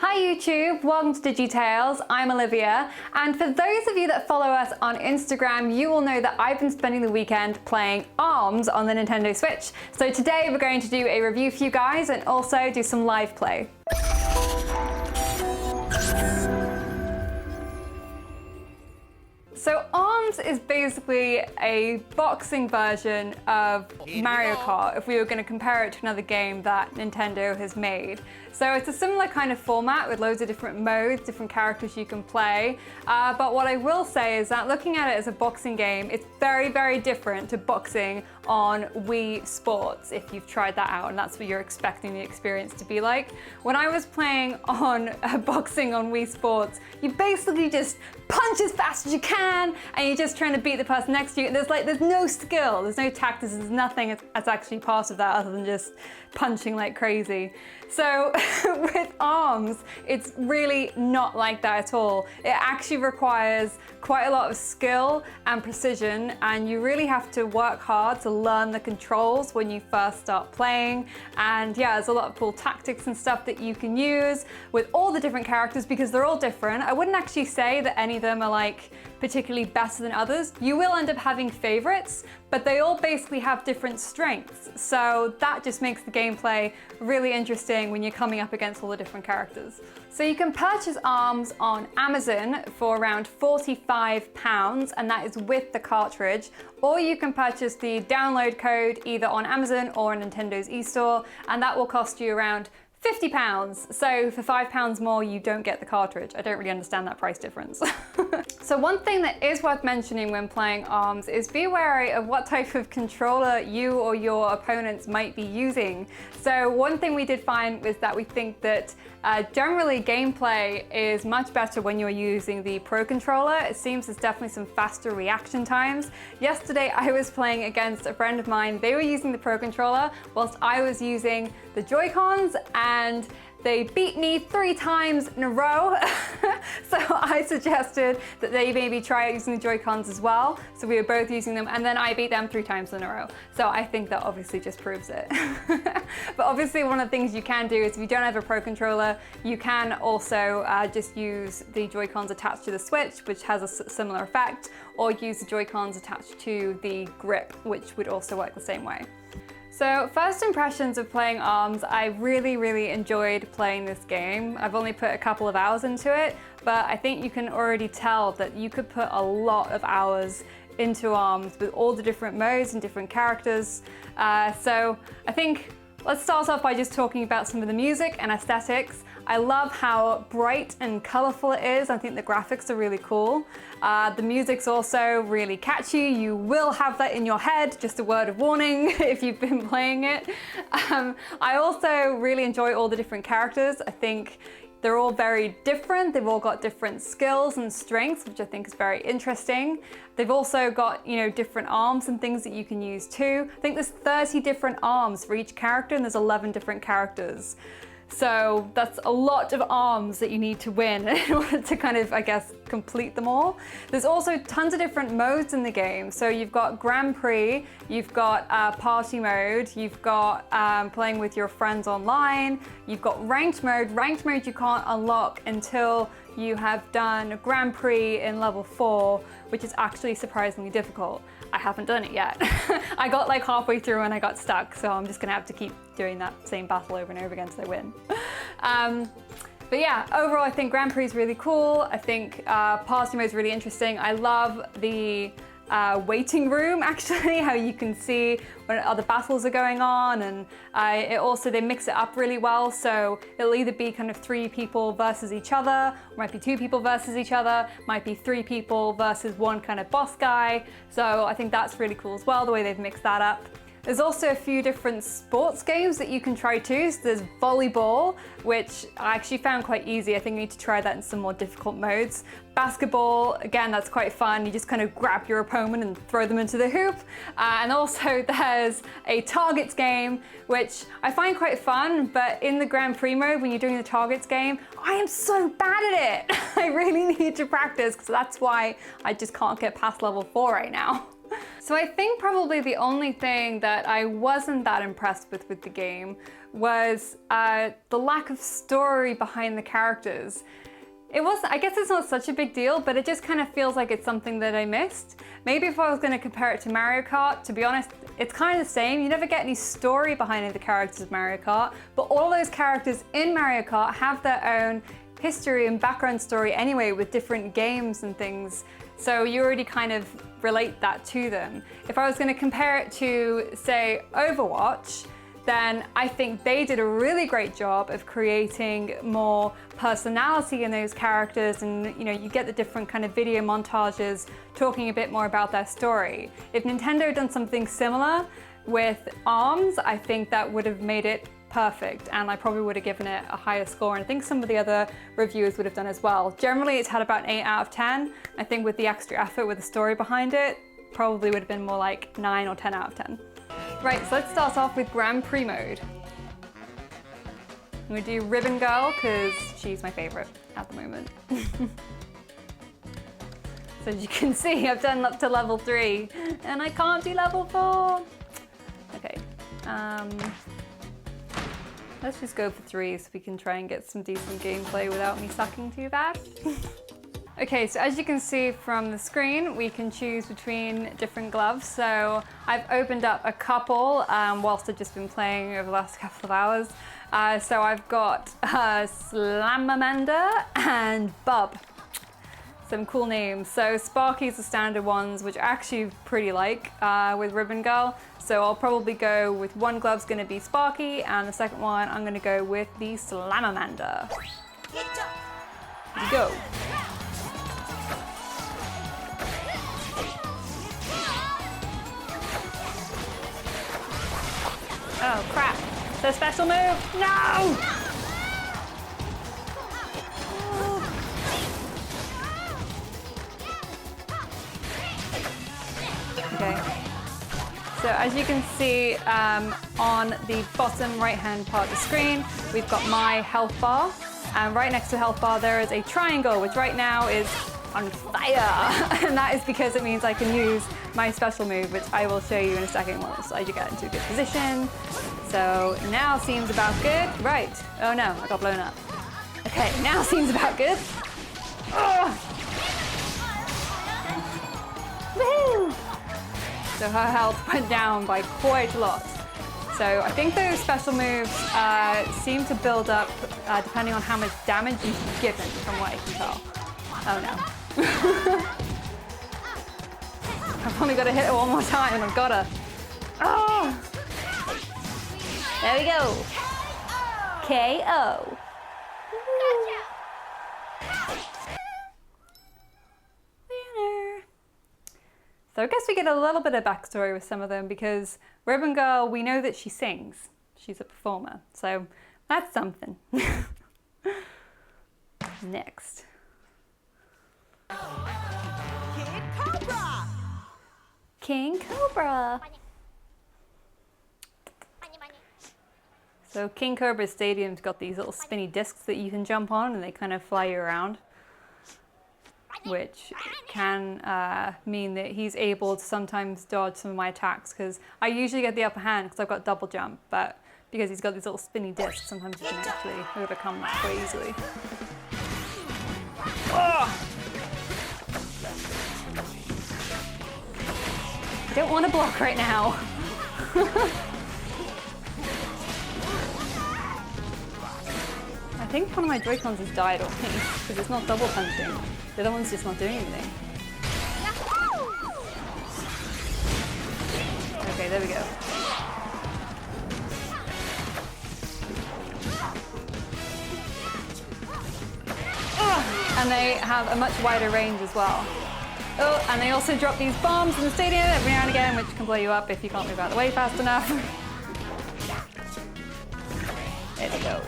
Hi YouTube, welcome to DigiTales. I'm Olivia, and for those of you that follow us on Instagram, you will know that I've been spending the weekend playing ARMS on the Nintendo Switch. So today we're going to do a review for you guys and also do some live play. So ARMS is basically a boxing version of Mario Kart if we were going to compare it to another game that Nintendo has made. So it's a similar kind of format with loads of different modes, different characters you can play. But what I will say is that looking at it as a boxing game, it's very, very different to boxing on Wii Sports if you've tried that out and that's what you're expecting the experience to be like. When I was playing on boxing on Wii Sports, you basically just punch as fast as you can and you're just trying to beat the person next to you. There's no skill, there's no tactics, there's nothing that's actually part of that other than just punching like crazy. So with ARMS, it's really not like that at all. It actually requires quite a lot of skill and precision, and you really have to work hard to learn the controls when you first start playing. And yeah, there's a lot of cool tactics and stuff that you can use with all the different characters because they're all different. I wouldn't actually say that any of them are like particularly better than others. You will end up having favorites, but they all basically have different strengths. So that just makes the gameplay really interesting when you're coming up against all the different characters. So you can purchase ARMS on Amazon for around £45, and that is with the cartridge, or you can purchase the download code either on Amazon or on Nintendo's eStore, and that will cost you around £50. So for £5 more, you don't get the cartridge. I don't really understand that price difference. So one thing that is worth mentioning when playing ARMS is be wary of what type of controller you or your opponents might be using. So one thing we did find was that we think that generally gameplay is much better when you're using the Pro Controller. It seems there's definitely some faster reaction times. Yesterday I was playing against a friend of mine. They were using the Pro Controller whilst I was using the Joy-Cons, and they beat me 3 times in a row. So I suggested that they maybe try using the Joy-Cons as well. So we were both using them, and then I beat them 3 times in a row. So I think that obviously just proves it. But obviously one of the things you can do is if you don't have a Pro Controller, you can also just use the Joy-Cons attached to the Switch, which has a similar effect, or use the Joy-Cons attached to the grip, which would also work the same way. So first impressions of playing ARMS, I really enjoyed playing this game. I've only put a couple of hours into it, but I think you can already tell that you could put a lot of hours into ARMS with all the different modes and different characters. So I think let's start off by just talking about some of the music and aesthetics. I love how bright and colorful it is. I think the graphics are really cool. The music's also really catchy. You will have that in your head, just a word of warning if you've been playing it. I also really enjoy all the different characters. I think they're all very different. They've all got different skills and strengths, which I think is very interesting. They've also got, you know, different arms and things that you can use too. I think there's 30 different arms for each character, and there's 11 different characters. So that's a lot of arms that you need to win in order to kind of, I guess, complete them all. There's also tons of different modes in the game. So you've got Grand Prix, you've got party mode, you've got playing with your friends online, you've got ranked mode. Ranked mode you can't unlock until you have done Grand Prix in level 4, which is actually surprisingly difficult. I haven't done it yet. I got like halfway through and I got stuck, so I'm just gonna have to keep doing that same battle over and over again until I win. But yeah, overall I think Grand Prix is really cool. I think party mode is really interesting. I love the waiting room, actually, how you can see when other battles are going on, and they mix it up really well, so it'll either be kind of 3 people versus each other, or might be 2 people versus each other, might be 3 people versus one kind of boss guy, so I think that's really cool as well, the way they've mixed that up. There's also a few different sports games that you can try too. So there's volleyball, which I actually found quite easy. I think I need to try that in some more difficult modes. Basketball, again, that's quite fun. You just kind of grab your opponent and throw them into the hoop. And also there's a targets game, which I find quite fun, but in the Grand Prix mode, when you're doing the targets game, I am so bad at it. I really need to practice, because that's why I just can't get past level 4 right now. So I think probably the only thing that I wasn't that impressed with the game was the lack of story behind the characters. I guess it's not such a big deal, but it just kind of feels like it's something that I missed. Maybe if I was going to compare it to Mario Kart, to be honest, it's kind of the same. You never get any story behind any of the characters of Mario Kart, but all those characters in Mario Kart have their own history and background story anyway, with different games and things. So you already kind of relate that to them. If I was going to compare it to, say, Overwatch, then I think they did a really great job of creating more personality in those characters, and you get the different kind of video montages talking a bit more about their story. If Nintendo had done something similar with ARMS, I think that would have made it perfect, and I probably would have given it a higher score, and I think some of the other reviewers would have done as well. Generally, it's had about 8 out of 10. I think with the extra effort, with the story behind it, probably would have been more like 9 or 10 out of 10. Right, so let's start off with Grand Prix mode. I'm gonna do Ribbon Girl because she's my favorite at the moment. So as you can see, I've done up to level 3 and I can't do level 4. Okay, let's just go for 3 so we can try and get some decent gameplay without me sucking too bad. Okay, so as you can see from the screen, we can choose between different gloves. So I've opened up a couple whilst I've just been playing over the last couple of hours. So I've got Slamamander and Bub. Some cool names. So Sparky's the standard ones, which I actually pretty like with Ribbon Girl. So I'll probably go with one glove's gonna be Sparky, and the second one I'm gonna go with the Slamamander. Here we go. Oh crap, the special move, no! Okay, so as you can see on the bottom right hand part of the screen, we've got my health bar, and right next to the health bar there is a triangle, which right now is on fire, and that is because it means I can use my special move, which I will show you in a second once I get into a good position. So now seems about good. Right, oh no, I got blown up. Okay, now seems about good. Oh. Woohoo! So her health went down by quite a lot. So I think those special moves seem to build up depending on how much damage you've given, from what I can tell. Oh no. I've only got to hit it one more time and I've got to. Oh! There we go. KO. Winner. So I guess we get a little bit of backstory with some of them, because Ribbon Girl, we know that she sings. She's a performer. So that's something. Next. King Cobra. So King Cobra Stadium's got these little spinny discs that you can jump on, and they kind of fly you around, which can mean that he's able to sometimes dodge some of my attacks, because I usually get the upper hand because I've got double jump, but because he's got these little spinny discs, sometimes you can actually overcome that quite easily. Oh! I don't want to block right now. I think one of my Joy-Cons has died on me because it's not double punching. The other one's just not doing anything. Okay, there we go. And they have a much wider range as well. Oh, and they also drop these bombs in the stadium every now and again, which can blow you up if you can't move out of the way fast enough. There we go.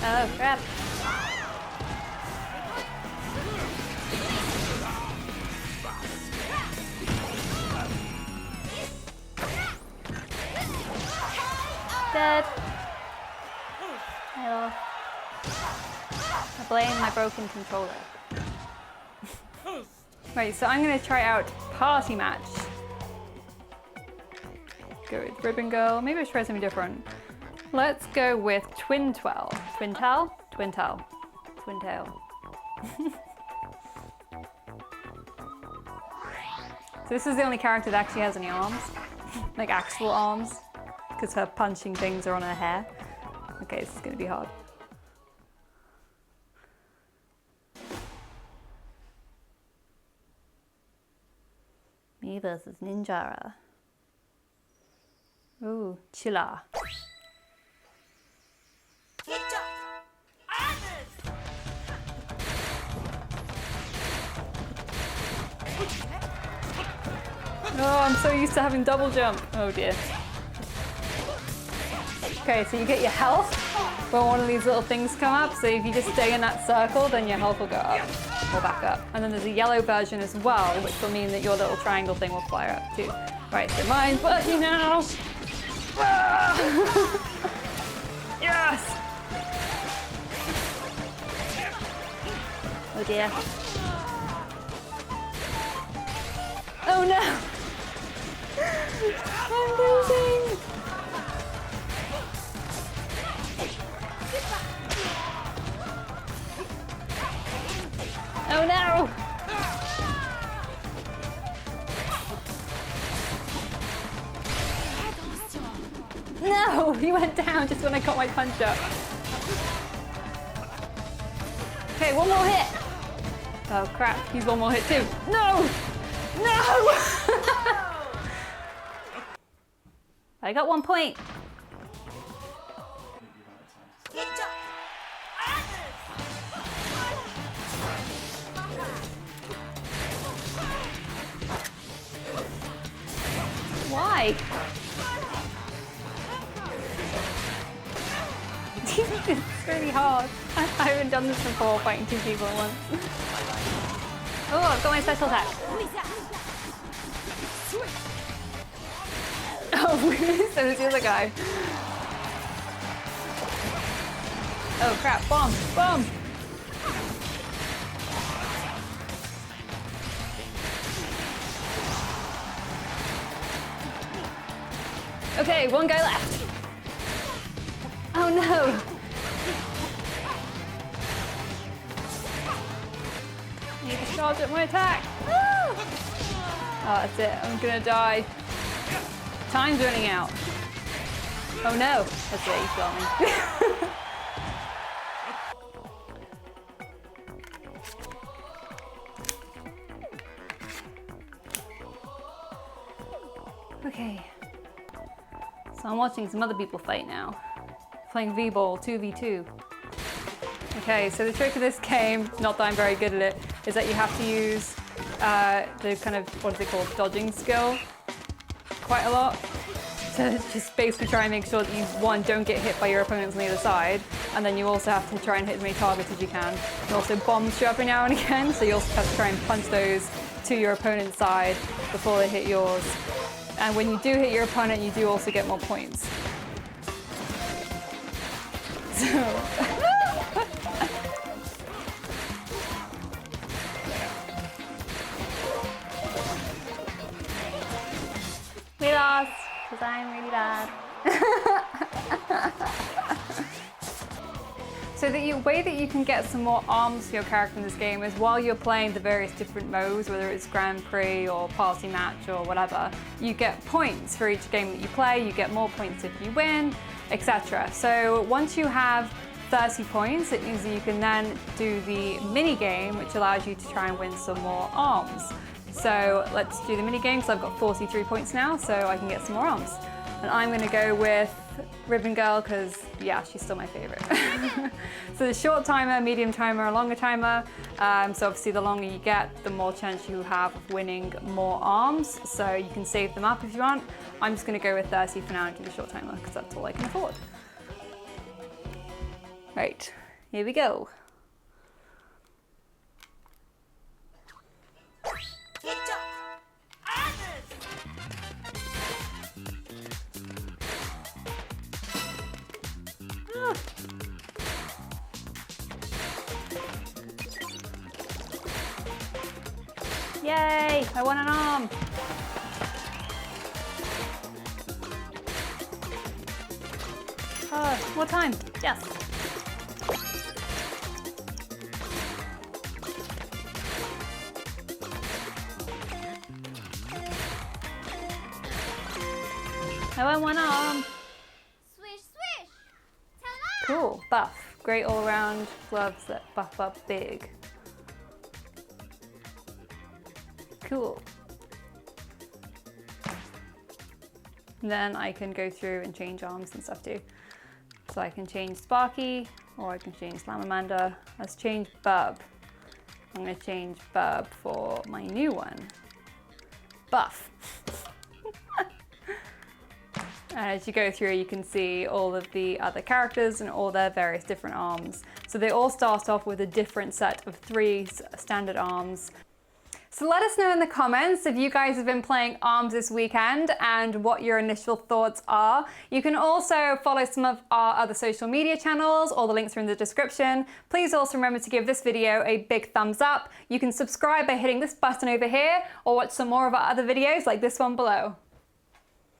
Oh, crap. Dead. Hello. I blame my broken controller. Right, so I'm gonna try out Party Match. Go with Ribbon Girl. Maybe I should try something different. Let's go with Twin Tail. Twin Tail? Twin Tail. Twin Tail. So this is the only character that actually has any arms. Like actual arms. Because her punching things are on her hair. Okay, this is gonna be hard. Me versus Ninjara. Ooh, Chilla. Oh, I'm so used to having double jump. Oh dear. Okay, so you get your health when one of these little things come up. So if you just stay in that circle, then your health will go up or back up. And then there's a yellow version as well, which will mean that your little triangle thing will fly up too. Right, so mine's working now. Yes! Oh dear. Oh no! I'm losing! Oh no! No! He went down just when I got my punch up. Okay, one more hit! Oh crap, he's one more hit too. No! No! I got 1 point. Why? It's really hard. I haven't done this before, fighting 2 people at once. Oh, I've got my special attack. Oh, so does the other guy. Oh crap, bomb, bomb! Okay, one guy left. Oh no! I need to charge up my attack. Oh, that's it, I'm gonna die. Time's running out. Oh no, that's it, he's got me. Okay, so I'm watching some other people fight now. Playing V-Ball 2v2. Okay, so the trick of this game, not that I'm very good at it, is that you have to use the kind of, what is it called, dodging skill quite a lot. To just basically try and make sure that you, one, don't get hit by your opponents on the other side, and then you also have to try and hit as many targets as you can. And also bombs show up every now and again, so you also have to try and punch those to your opponent's side before they hit yours. And when you do hit your opponent, you do also get more points. So... We lost, because I'm really bad. So the way that you can get some more arms for your character in this game is while you're playing the various different modes, whether it's Grand Prix or Party Match or whatever, you get points for each game that you play, you get more points if you win, etc. So once you have 30 points, it means that you can then do the mini game, which allows you to try and win some more arms. So let's do the mini game, so I've got 43 points now, so I can get some more arms. And I'm gonna go with Ribbon Girl, because yeah, she's still my favorite. So the short timer, medium timer, longer timer. So obviously the longer you get, the more chance you have of winning more arms. So you can save them up if you want. I'm just gonna go with 30 for now and do the short timer, because that's all I can afford. Right, here we go. Yay, I won an arm. Oh, more time, yes. I won one arm. Swish, swish. Ta-da! Cool, buff. Great all-around gloves that buff up big. Cool. And then I can go through and change arms and stuff too. So I can change Sparky, or I can change Slamamander. Let's change Bub. I'm gonna change Bub for my new one. Buff. And as you go through, you can see all of the other characters and all their various different arms. So they all start off with a different set of 3 standard arms. So let us know in the comments if you guys have been playing ARMS this weekend and what your initial thoughts are. You can also follow some of our other social media channels. All the links are in the description. Please also remember to give this video a big thumbs up. You can subscribe by hitting this button over here or watch some more of our other videos like this one below.